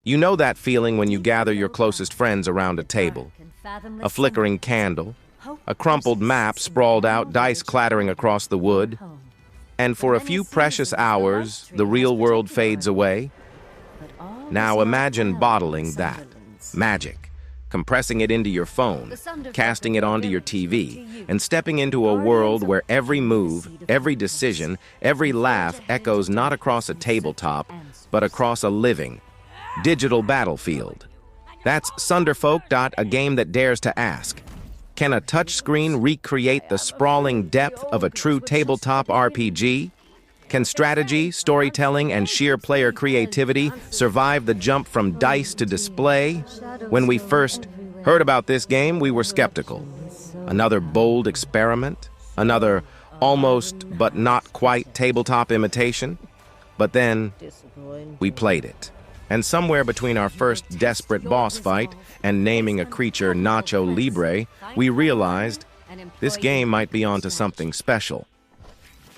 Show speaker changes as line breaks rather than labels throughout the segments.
You know that feeling when you gather your closest friends around a table. A flickering candle, a crumpled map sprawled out, dice clattering across the wood, and for a few precious hours, the real world fades away. Now imagine bottling that magic, compressing it into your phone, casting it onto your TV, and stepping into a world where every move, every decision, every laugh echoes not across a tabletop, but across a living, digital battlefield. That's Sunderfolk. A game that dares to ask, can a touchscreen recreate the sprawling depth of a true tabletop RPG? Can strategy, storytelling, and sheer player creativity survive the jump from dice to display? When we first heard about this game, we were skeptical. Another bold experiment? Another almost but not quite tabletop imitation? But then we played it. And somewhere between our first desperate boss fight and naming a creature Nacho Libre, we realized this game might be onto something special.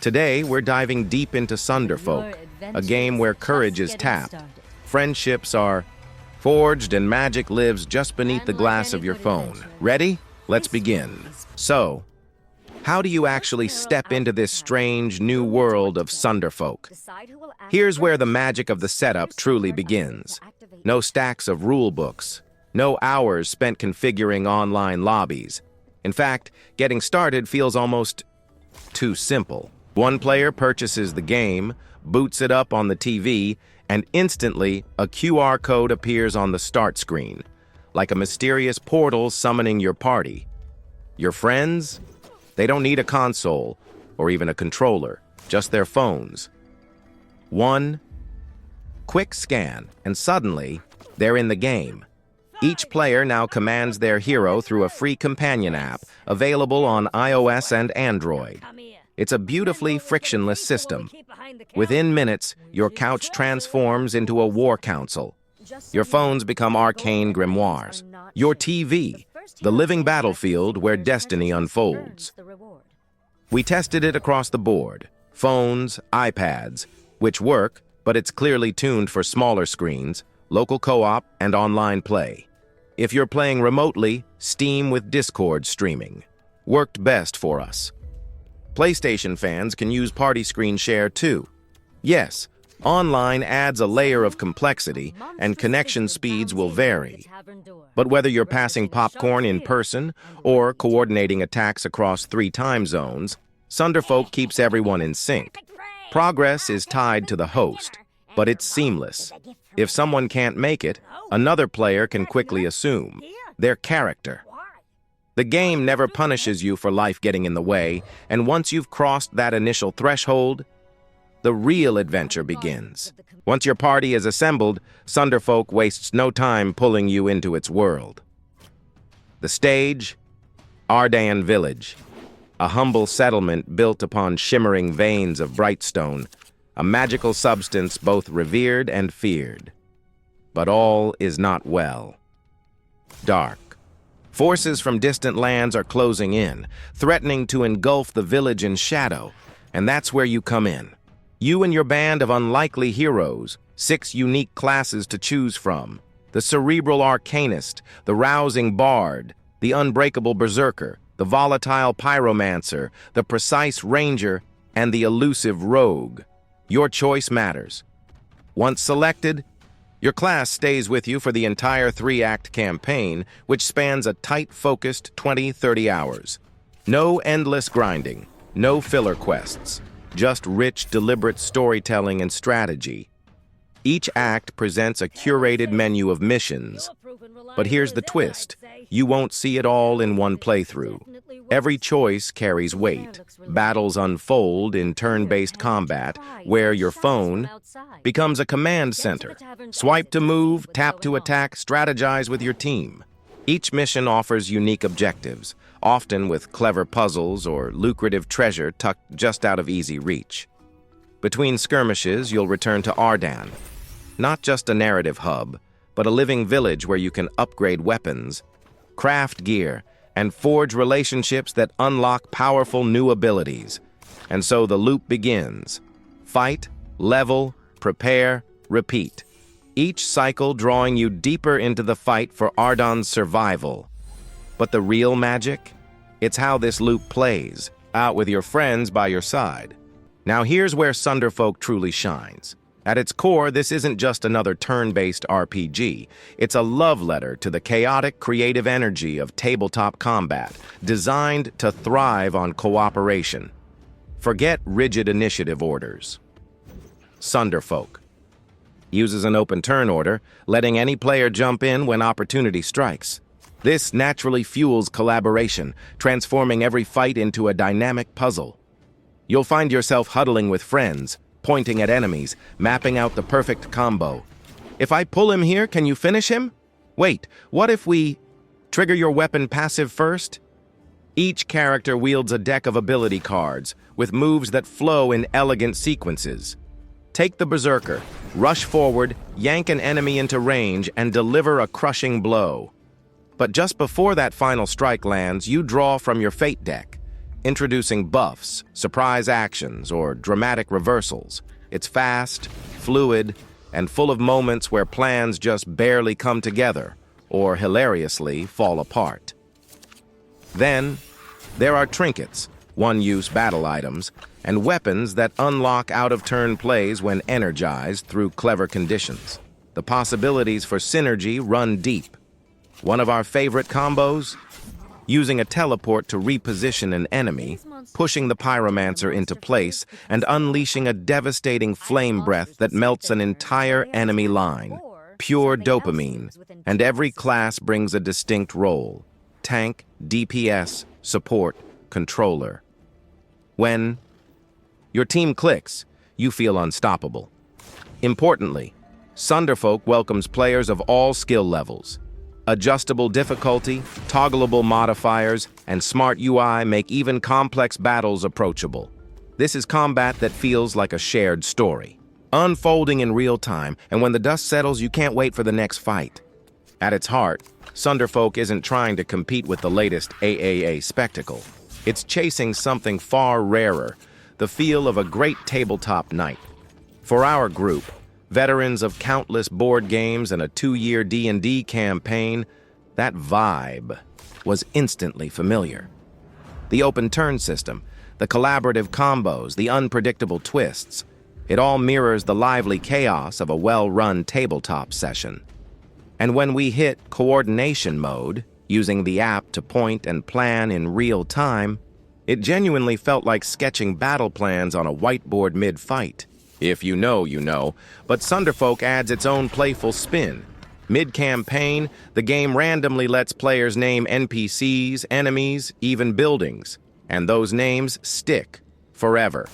Today, we're diving deep into Sunderfolk, a game where courage is tapped, friendships are forged, and magic lives just beneath the glass of your phone. Ready? Let's begin. So, how do you actually step into this strange new world of Sunderfolk? Here's where the magic of the setup truly begins. No stacks of rule books, no hours spent configuring online lobbies. In fact, getting started feels almost too simple. One player purchases the game, boots it up on the TV, and instantly a QR code appears on the start screen, like a mysterious portal summoning your party. Your friends? They don't need a console or even a controller, just their phones. One quick scan, and suddenly they're in the game. Each player now commands their hero through a free companion app available on iOS and Android. It's a beautifully frictionless system. Within minutes, your couch transforms into a war council. Your phones become arcane grimoires. Your TV, the living battlefield where destiny unfolds. We tested it across the board. Phones, iPads, which work, but it's clearly tuned for smaller screens, local co-op, and online play. If you're playing remotely, Steam with Discord streaming worked best for us. PlayStation fans can use Party Screen Share too. Yes, online adds a layer of complexity, and connection speeds will vary. But whether you're passing popcorn in person or coordinating attacks across 3 time zones, Sunderfolk keeps everyone in sync. Progress is tied to the host, but it's seamless. If someone can't make it, another player can quickly assume their character. The game never punishes you for life getting in the way, and once you've crossed that initial threshold, the real adventure begins. Once your party is assembled, Sunderfolk wastes no time pulling you into its world. The stage? Ardan village. A humble settlement built upon shimmering veins of brightstone, a magical substance both revered and feared. But all is not well. Dark. Forces from distant lands are closing in, threatening to engulf the village in shadow, and that's where you come in. You and your band of unlikely heroes, 6 unique classes to choose from. The cerebral arcanist, the rousing bard, the unbreakable berserker, the volatile pyromancer, the precise ranger, and the elusive rogue. Your choice matters. Once selected, your class stays with you for the entire 3-act campaign, which spans a tight-focused 20-30 hours. No endless grinding, no filler quests, just rich, deliberate storytelling and strategy. Each act presents a curated menu of missions. But here's the twist. You won't see it all in one playthrough. Every choice carries weight. Battles unfold in turn-based combat, where your phone becomes a command center. Swipe to move, tap to attack, strategize with your team. Each mission offers unique objectives, often with clever puzzles or lucrative treasure tucked just out of easy reach. Between skirmishes, you'll return to Ardan. Not just a narrative hub, but a living village where you can upgrade weapons, craft gear, and forge relationships that unlock powerful new abilities. And so the loop begins. Fight, level, prepare, repeat. each cycle drawing you deeper into the fight for Ardan's survival. But the real magic? It's how this loop plays, out with your friends by your side. Now here's where Sunderfolk truly shines. At its core, this isn't just another turn-based RPG. It's a love letter to the chaotic, creative energy of tabletop combat, designed to thrive on cooperation. Forget rigid initiative orders. Sunderfolk uses an open turn order, letting any player jump in when opportunity strikes. This naturally fuels collaboration, transforming every fight into a dynamic puzzle. You'll find yourself huddling with friends, pointing at enemies, mapping out the perfect combo. If I pull him here, can you finish him? Wait, what if we trigger your weapon passive first? Each character wields a deck of ability cards, with moves that flow in elegant sequences. Take the Berserker, rush forward, yank an enemy into range, and deliver a crushing blow. But just before that final strike lands, you draw from your Fate deck, introducing buffs, surprise actions, or dramatic reversals. It's fast, fluid, and full of moments where plans just barely come together, or hilariously fall apart. Then, there are trinkets, one-use battle items, and weapons that unlock out-of-turn plays when energized through clever conditions. The possibilities for synergy run deep. One of our favorite combos? Using a teleport to reposition an enemy, pushing the pyromancer into place, and unleashing a devastating flame breath that melts an entire enemy line. Pure dopamine, and every class brings a distinct role. Tank, DPS, support, controller. When your team clicks, you feel unstoppable. Importantly, Sunderfolk welcomes players of all skill levels. Adjustable difficulty, toggleable modifiers, and smart UI make even complex battles approachable. This is combat that feels like a shared story, unfolding in real time, and when the dust settles, you can't wait for the next fight. At its heart, Sunderfolk isn't trying to compete with the latest AAA spectacle. It's chasing something far rarer, the feel of a great tabletop night. For our group, veterans of countless board games and a 2-year D&D campaign, that vibe was instantly familiar. The open turn system, the collaborative combos, the unpredictable twists, it all mirrors the lively chaos of a well-run tabletop session. And when we hit coordination mode, using the app to point and plan in real time, it genuinely felt like sketching battle plans on a whiteboard mid-fight. If you know, you know, but Sunderfolk adds its own playful spin. Mid-campaign, the game randomly lets players name NPCs, enemies, even buildings, and those names stick forever.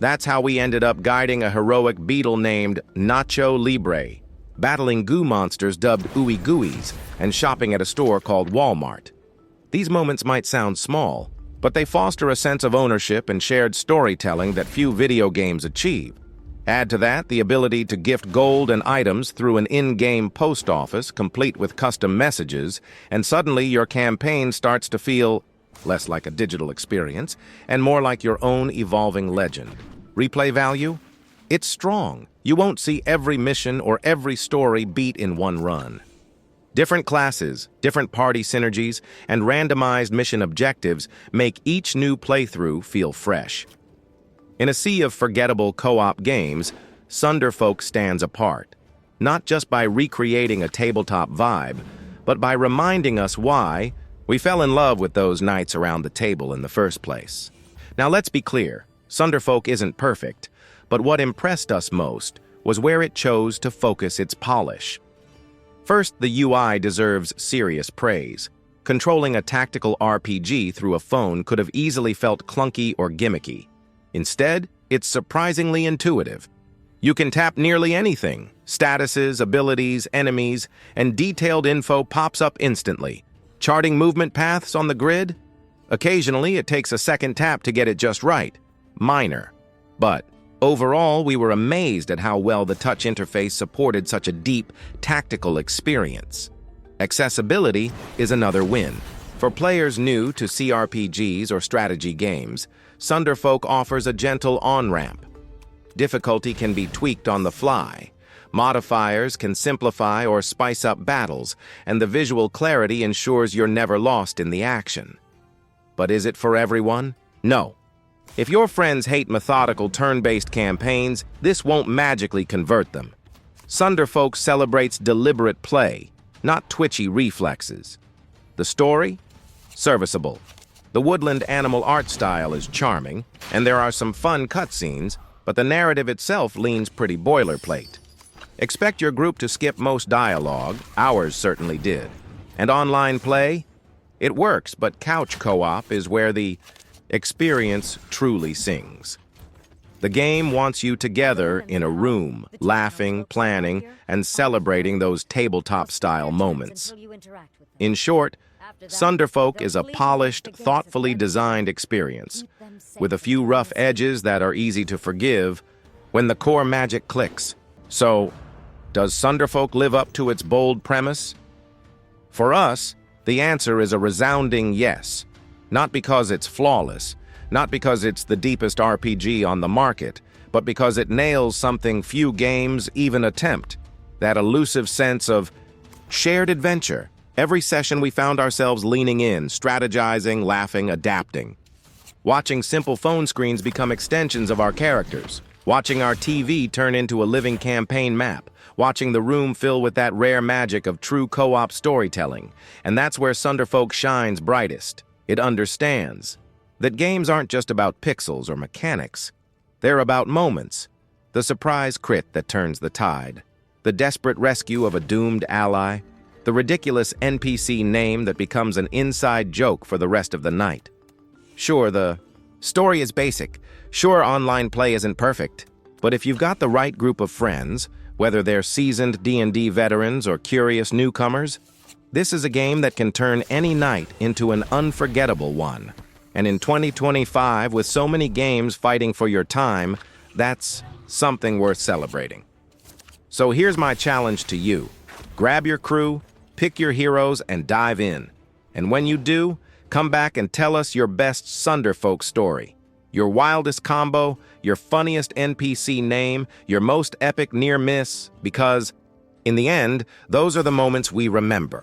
That's how we ended up guiding a heroic beetle named Nacho Libre, battling goo monsters dubbed Ooey Gooeys, and shopping at a store called Walmart. These moments might sound small, but they foster a sense of ownership and shared storytelling that few video games achieve. Add to that the ability to gift gold and items through an in-game post office complete with custom messages, and suddenly your campaign starts to feel less like a digital experience and more like your own evolving legend. Replay value? It's strong. You won't see every mission or every story beat in one run. Different classes, different party synergies, and randomized mission objectives make each new playthrough feel fresh. In a sea of forgettable co-op games, Sunderfolk stands apart, not just by recreating a tabletop vibe, but by reminding us why we fell in love with those nights around the table in the first place. Now let's be clear, Sunderfolk isn't perfect, but what impressed us most was where it chose to focus its polish. First, the UI deserves serious praise. Controlling a tactical RPG through a phone could have easily felt clunky or gimmicky. Instead, it's surprisingly intuitive. You can tap nearly anything. Statuses, abilities, enemies, and detailed info pops up instantly. Charting movement paths on the grid? Occasionally, it takes a second tap to get it just right. Minor. But overall, we were amazed at how well the touch interface supported such a deep, tactical experience. Accessibility is another win. For players new to CRPGs or strategy games, Sunderfolk offers a gentle on-ramp. Difficulty can be tweaked on the fly, Modifiers can simplify or spice up battles, and the visual clarity ensures you're never lost in the action. But is it for everyone? No. If your friends hate methodical turn-based campaigns, this won't magically convert them. Sunderfolk celebrates deliberate play, not twitchy reflexes. The story? Serviceable. The woodland animal art style is charming, and there are some fun cutscenes, but the narrative itself leans pretty boilerplate. Expect your group to skip most dialogue, ours certainly did. And online play? It works, but couch co-op is where the experience truly sings. The game wants you together in a room, laughing, planning, and celebrating those tabletop-style moments. In short, Sunderfolk is a polished, thoughtfully designed experience, with a few rough edges that are easy to forgive when the core magic clicks. So, does Sunderfolk live up to its bold premise? For us, the answer is a resounding yes. Not because it's flawless, not because it's the deepest RPG on the market, but because it nails something few games even attempt, that elusive sense of shared adventure. Every session we found ourselves leaning in, strategizing, laughing, adapting. Watching simple phone screens become extensions of our characters. Watching our TV turn into a living campaign map. Watching the room fill with that rare magic of true co-op storytelling. And that's where Sunderfolk shines brightest. It understands that games aren't just about pixels or mechanics. They're about moments. The surprise crit that turns the tide. The desperate rescue of a doomed ally. The ridiculous NPC name that becomes an inside joke for the rest of the night. Sure, the story is basic. Sure, online play isn't perfect. But if you've got the right group of friends, whether they're seasoned D&D veterans or curious newcomers, this is a game that can turn any night into an unforgettable one. And in 2025, with so many games fighting for your time, that's something worth celebrating. So here's my challenge to you. Grab your crew, pick your heroes, and dive in. And when you do, come back and tell us your best Sunderfolk story. Your wildest combo, your funniest NPC name, your most epic near miss, because, in the end, those are the moments we remember.